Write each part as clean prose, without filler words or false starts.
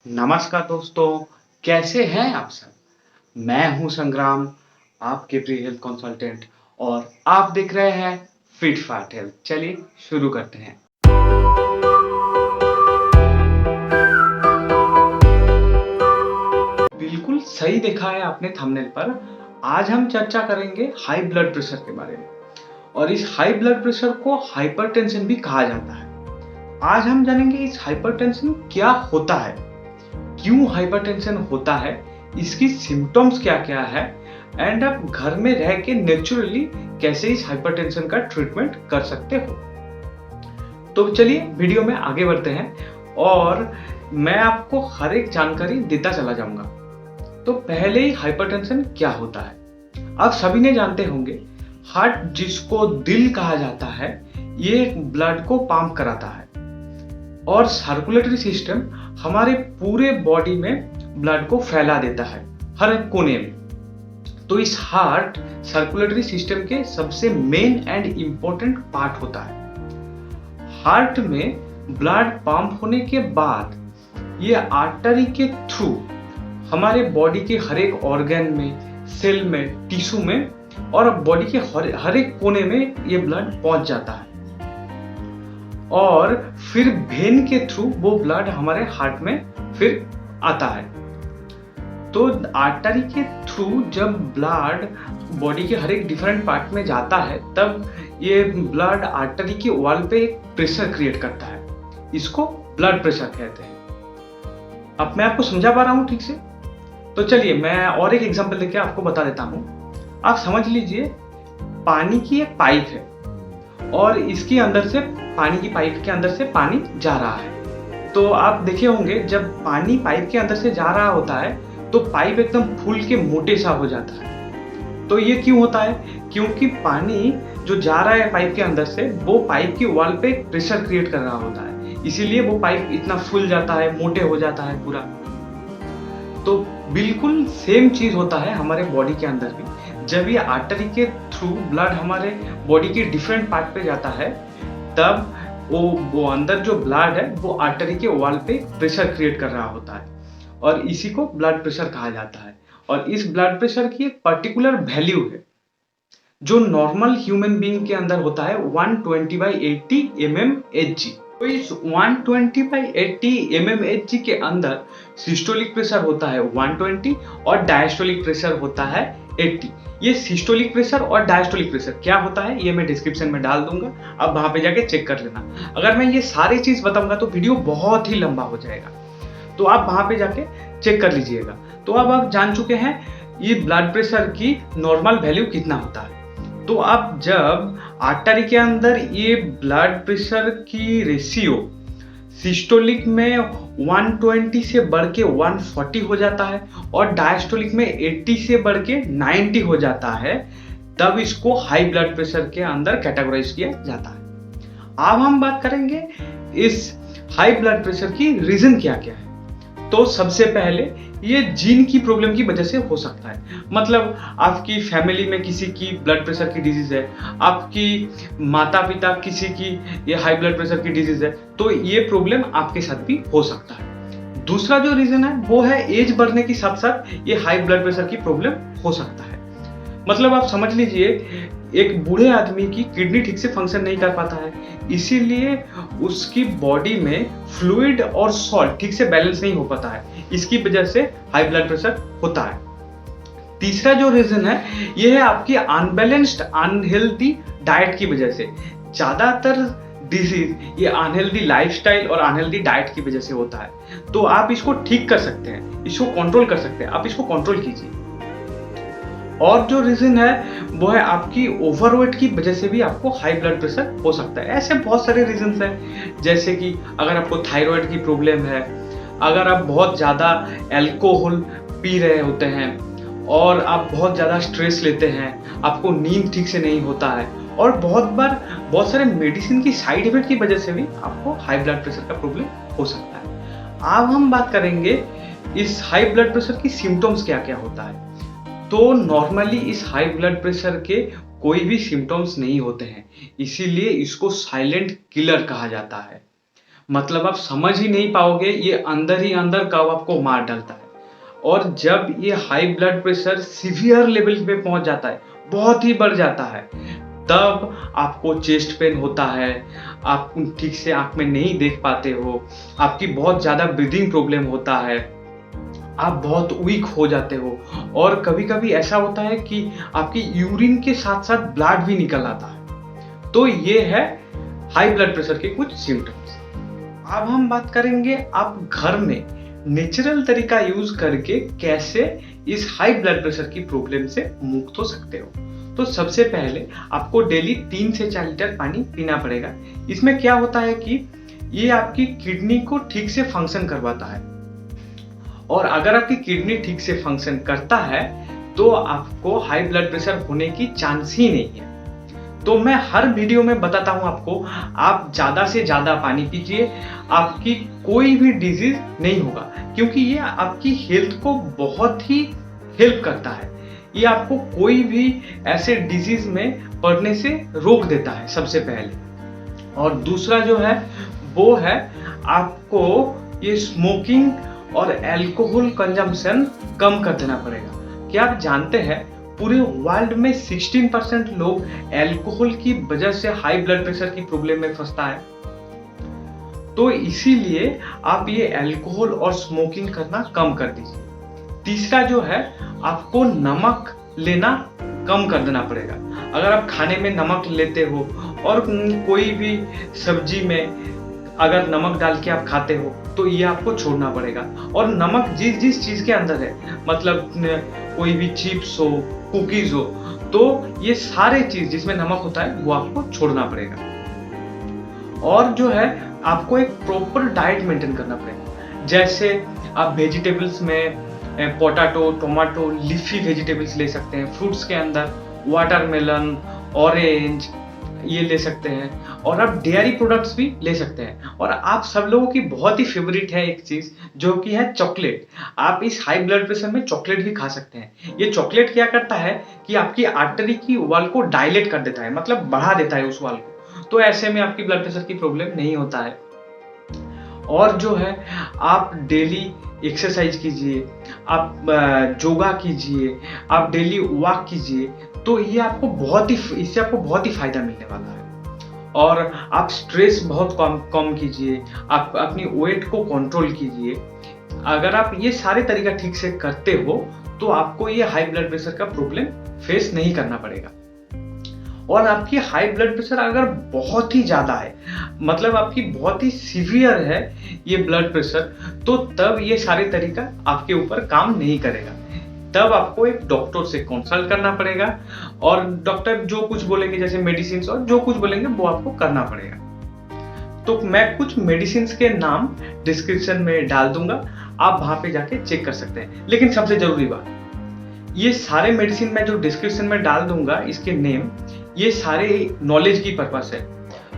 नमस्कार दोस्तों, कैसे हैं आप सब? मैं हूं संग्राम, आपके प्रिय हेल्थ कंसल्टेंट और आप देख रहे हैं फिट फाट हेल्थ। चलिए शुरू करते हैं। बिल्कुल सही देखा है आपने थंबनेल पर। आज हम चर्चा करेंगे हाई ब्लड प्रेशर के बारे में और इस हाई ब्लड प्रेशर को हाइपरटेंशन भी कहा जाता है। आज हम जानेंगे इस हाइपरटेंशन क्या होता है, क्यों हाइपरटेंशन होता है, इसकी सिम्टम्स क्या-क्या है एंड आप घर में रह के नेचुरली कैसे इस हाइपरटेंशन का ट्रीटमेंट कर सकते हो। तो चलिए वीडियो में आगे बढ़ते हैं और मैं आपको हर एक जानकारी देता चला जाऊंगा। तो पहले ही हाइपरटेंशन क्या होता है? आप सभी ने जानते होंगे, हार्ट जिसको दिल कहा जाता है, ये ब्लड को पंप कराता है और सर्कुलेटरी सिस्टम हमारे पूरे बॉडी में ब्लड को फैला देता है हर एक कोने में। तो इस हार्ट सर्कुलेटरी सिस्टम के सबसे मेन एंड इंपॉर्टेंट पार्ट होता है। हार्ट में ब्लड पंप होने के बाद ये आर्टरी के थ्रू हमारे बॉडी के हर एक ऑर्गन में, सेल में, टिश्यू में और बॉडी के हर एक कोने में ये ब्लड पहुंच जाता है और फिर वेन के थ्रू वो ब्लड हमारे हार्ट में फिर आता है। तो आर्टरी के थ्रू जब ब्लड बॉडी के हर एक डिफरेंट पार्ट में जाता है, तब ये ब्लड आर्टरी के वॉल पे एक प्रेशर क्रिएट करता है। इसको ब्लड प्रेशर कहते हैं। अब मैं आपको समझा पा रहा हूँ ठीक से? तो चलिए मैं और एक एग्जांपल देके आपको बता देता हूँ। आप समझ लीजिए, पानी की एक पाइप है और इसके अंदर से पानी की पाइप के अंदर से पानी जा रहा है। तो आप देखे होंगे, जब पानी पाइप के अंदर से जा रहा होता है तो पाइप एकदम फूल के मोटे सा हो जाता है। तो ये क्यों होता है? क्योंकि पानी जो जा रहा है पाइप के अंदर से, वो पाइप की वॉल पे प्रेशर क्रिएट कर रहा होता है, इसीलिए वो पाइप इतना फूल जाता है, मोटे हो जाता है पूरा। तो बिल्कुल सेम चीज होता है हमारे बॉडी के अंदर भी। जब ये आर्टरी के थ्रू ब्लड हमारे बॉडी के डिफरेंट पार्ट पे जाता है, तब वो अंदर जो ब्लड है वो आर्टरी के वॉल पे प्रेशर क्रिएट कर रहा होता है और इसी को ब्लड प्रेशर कहा जाता है। और इस ब्लड प्रेशर की एक पर्टिकुलर वैल्यू है जो नॉर्मल ह्यूमन बीइंग के अंदर होता है 120/80 mmHg। तो इस 120/80 mmHg के अंदर सिस्टोलिक प्रेशर होता है 120 और डायस्टोलिक प्रेशर होता है 80। ये सिस्टोलिक प्रेशर और डायस्टोलिक प्रेशर क्या होता है ये मैं डिस्क्रिप्शन में डाल दूंगा, आप वहां पे जाके चेक कर लेना। अगर मैं ये सारी चीज बताऊंगा तो वीडियो बहुत ही लंबा हो जाएगा, तो आप वहां पे जाके चेक कर लीजिएगा। तो अब आप जान चुके हैं ये ब्लड प्रेशर की नॉर्मल वैल्यू कितना होता है। तो आप जब आर्टरी के अंदर ये ब्लड प्रेशर की रेशियो सिस्टोलिक में 120 से बढ़ के 140 हो जाता है और डायस्टोलिक में 80 से बढ़ के 90 हो जाता है, तब इसको हाई ब्लड प्रेशर के अंदर कैटेगराइज किया जाता है। अब हम बात करेंगे इस हाई ब्लड प्रेशर की रीजन क्या क्या है। तो सबसे पहले ये जीन की प्रॉब्लम की वजह से हो सकता है। मतलब आपकी फैमिली में किसी की ब्लड प्रेशर की डिजीज है, आपकी माता पिता किसी की ये हाई ब्लड प्रेशर की डिजीज है, तो ये प्रॉब्लम आपके साथ भी हो सकता है। दूसरा जो रीजन है वो है एज बढ़ने के साथ साथ ये हाई ब्लड प्रेशर की प्रॉब्लम हो सकता है। मतलब आप समझ लीजिए, एक बूढ़े आदमी की किडनी ठीक से फंक्शन नहीं कर पाता है, इसीलिए उसकी बॉडी में फ्लूइड और सॉल्ट ठीक से बैलेंस नहीं हो पाता है, इसकी वजह से हाई ब्लड प्रेशर होता है। तीसरा जो रीजन है ये है आपकी अनबैलेंस्ड अनहेल्दी डाइट की वजह से। ज्यादातर डिजीज ये अनहेल्दी लाइफस्टाइल और अनहेल्दी डाइट की वजह से होता है। तो आप इसको ठीक कर सकते हैं, इसको कंट्रोल कर सकते हैं, आप इसको कंट्रोल कीजिए। और जो रीजन है वो है आपकी ओवरवेट की वजह से भी आपको हाई ब्लड प्रेशर हो सकता है। ऐसे बहुत सारे रीजंस हैं, जैसे कि अगर आपको थायराइड की प्रॉब्लम है, अगर आप बहुत ज़्यादा अल्कोहल पी रहे होते हैं और आप बहुत ज़्यादा स्ट्रेस लेते हैं, आपको नींद ठीक से नहीं होता है और बहुत बार बहुत सारे मेडिसिन की साइड इफेक्ट की वजह से भी आपको हाई ब्लड प्रेशर का प्रॉब्लम हो सकता है। अब हम बात करेंगे इस हाई ब्लड प्रेशर की सिम्टम्स क्या क्या होता है। तो नॉर्मली इस हाई ब्लड प्रेशर के कोई भी सिम्टम्स नहीं होते हैं, इसीलिए इसको साइलेंट किलर कहा जाता है। मतलब आप समझ ही नहीं पाओगे ये अंदर ही अंदर कब आपको मार डालता है। और जब ये high blood pressure severe level पे पहुंच जाता है, बहुत ही बढ़ जाता है, तब आपको चेस्ट पेन होता है, आप ठीक से आंख में नहीं देख पाते हो, आपकी बहुत ज़्यादा ब्रीदिंग प्रॉब्लम होता है, आप बहुत वीक हो जाते हो, और कभी-कभी ऐसा होता है कि आपकी यूरिन के साथ-साथ ब्लड भी निकल आता है। तो ये है हाई ब्लड प्रेशर के कुछ सिम्टम्स। अब हम बात करेंगे आप घर में नेचुरल तरीका यूज करके कैसे इस हाई ब्लड प्रेशर की प्रॉब्लम से मुक्त हो सकते हो। तो सबसे पहले आपको डेली 3 से 4 लीटर पानी पीना पड़ेगा। इसमें क्या होता है कि ये आपकी किडनी को ठीक से फंक्शन करवाता है, और अगर आपकी किडनी ठीक से फंक्शन करता है तो आपको हाई ब्लड प्रेशर होने की चांस ही नहीं है। तो मैं हर वीडियो में बताता हूं आपको, आप ज्यादा से ज्यादा पानी पीजिए, आपकी कोई भी डिजीज नहीं होगा, क्योंकि ये आपकी हेल्थ को बहुत ही हेल्प करता है। ये आपको कोई भी ऐसे डिजीज में पड़ने से रोक देता है सबसे पहले। और दूसरा जो है वो है आपको ये स्मोकिंग और अल्कोहल कंजम्पशन कम कर देना पड़ेगा। क्या आप जानते हैं पूरे वर्ल्ड में 16% लोग अल्कोहल की वजह से हाई ब्लड प्रेशर की प्रॉब्लम में फंसता है। तो इसीलिए आप ये अल्कोहल और स्मोकिंग करना कम कर दीजिए। तीसरा जो है आपको नमक लेना कम कर देना पड़ेगा। अगर आप खाने में नमक लेते हो और कोई भी सब्जी में अगर नमक डाल के आप खाते हो तो ये आपको छोड़ना पड़ेगा। और नमक जिस जिस चीज के अंदर है, मतलब कोई भी चिप्स हो, कुकीज हो, तो ये सारे चीज जिसमें नमक होता है वो आपको छोड़ना पड़ेगा। और जो है आपको एक प्रॉपर डाइट मेंटेन करना पड़ेगा। जैसे आप वेजिटेबल्स में पोटैटो, टोमेटो, लीफी वेजिटेबल्स ले सकते हैं। फ्रूट्स के अंदर वाटरमेलन, ऑरेंज ये ले सकते हैं, और आप डेयरी प्रोडक्ट्स भी ले सकते हैं। और आप सब लोगों की बहुत ही फेवरेट है एक चीज जो कि है चॉकलेट। आप इस हाई ब्लड प्रेशर में चॉकलेट भी खा सकते हैं। ये चॉकलेट क्या करता है कि आपकी आर्टरी की वॉल को डायलेट कर देता है, मतलब बढ़ा देता है उस वॉल को। तो ऐसे में आपकी ब्लड प्रेशर की प्रॉब्लम नहीं होता है। और जो है आप डेली एक्सरसाइज कीजिए, आप योगा कीजिए, आप डेली वॉक कीजिए, तो ये आपको इससे आपको बहुत ही फायदा मिलने वाला है। और आप स्ट्रेस बहुत कम कीजिए, आप अपनी वेट को कंट्रोल कीजिए। अगर आप ये सारे तरीका ठीक से करते हो तो आपको ये हाई ब्लड प्रेशर का प्रॉब्लम फेस नहीं करना पड़ेगा। और आपकी हाई ब्लड प्रेशर अगर बहुत ही ज्यादा है, मतलब आपकी बहुत ही सीवियर है ये ब्लड प्रेशर, तो तब ये सारे तरीका आपके ऊपर काम नहीं करेगा। तब आपको एक डॉक्टर से कंसल्ट करना पड़ेगा, और डॉक्टर जो कुछ बोलेंगे, जैसे मेडिसिन और जो कुछ बोलेंगे वो आपको करना पड़ेगा। तो मैं कुछ मेडिसिन के नाम डिस्क्रिप्शन में डाल दूंगा, आप वहां पे जाके चेक कर सकते हैं। लेकिन सबसे जरूरी बात, ये सारे मेडिसिन मैं जो डिस्क्रिप्शन में डाल दूंगा, इसके नेम, ये सारे नॉलेज की पर्पस है।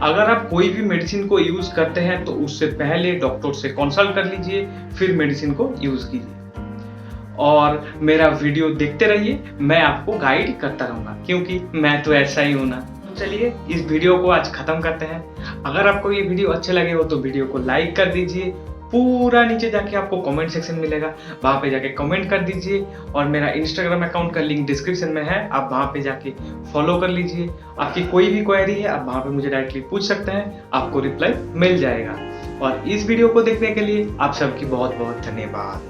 अगर आप कोई भी मेडिसिन को यूज करते हैं तो उससे पहले डॉक्टर से कंसल्ट कर लीजिए, फिर मेडिसिन को यूज कीजिए। और मेरा वीडियो देखते रहिए, मैं आपको गाइड करता रहूंगा, क्योंकि मैं तो ऐसा ही हूं ना। तो चलिए इस वीडियो को आज खत्म करते हैं। अगर आपको ये वीडियो अच्छे लगे हो तो वीडियो को लाइक कर दीजिए। पूरा नीचे जाके आपको कमेंट सेक्शन मिलेगा, वहां पे जाके कमेंट कर दीजिए। और मेरा इंस्टाग्राम अकाउंट का लिंक डिस्क्रिप्शन में है, आप वहां पे जाके फॉलो कर लीजिए। आपकी कोई भी क्वेरी है आप वहां पे मुझे डायरेक्टली पूछ सकते हैं, आपको रिप्लाई मिल जाएगा। और इस वीडियो को देखने के लिए आप सबकी बहुत बहुत धन्यवाद।